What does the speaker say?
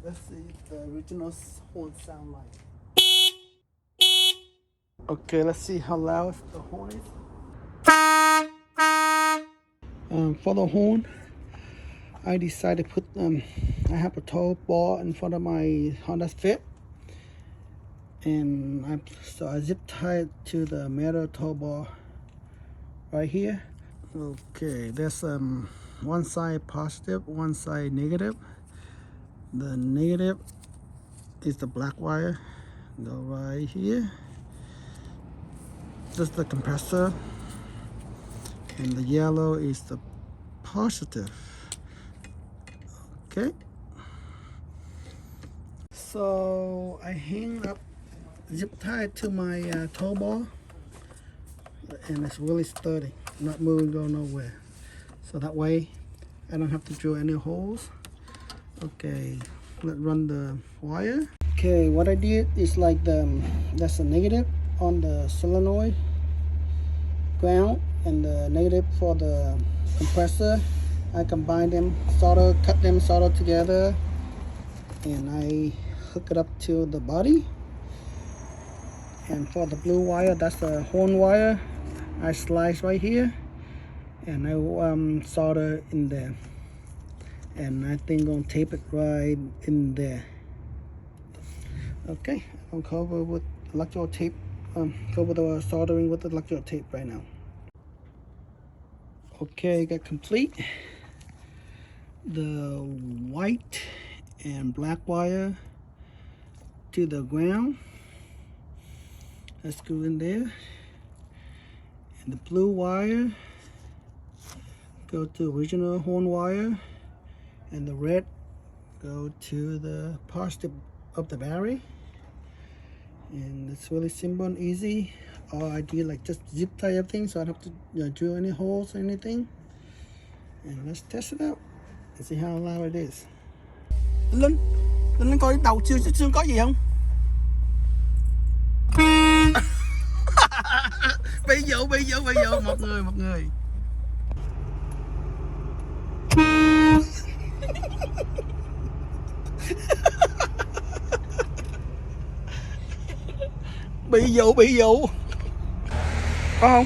Let's see if the original horn sound like. Okay, let's see how loud the horn is. For the horn, I decided to put I have a tow bar in front of my Honda Fit, and I zip tied to the metal tow bar right here. Okay, there's one side positive, one side negative. The negative is the black wire, go right here. This is the compressor, and the yellow is the positive. Okay, so I hang up, zip tied to my tow bar, and it's really sturdy, not moving, go nowhere. So that way I don't have to drill any holes. Okay, let's run the wire. Okay, what I did is like that's a negative on the solenoid ground and the negative for the compressor. I combine them, cut them together, and I hook it up to the body. And for the blue wire, that's the horn wire, I slice right here, and I solder in there, and I think I'm gonna tape it right in there. Okay, I'm cover with electrical tape, cover the soldering with the electrical tape right now. Okay, got complete. The white and black wire to the ground, let's screw in there, and the blue wire go to original horn wire, and the red go to the positive of the battery. And it's really simple and easy. All I did, like, just zip tie everything so I don't have to drill any holes or anything. And let's test it out and see how loud it is. Linh coi đầu xương có gì không? Bị dụ một người. Bị dụ. Có không?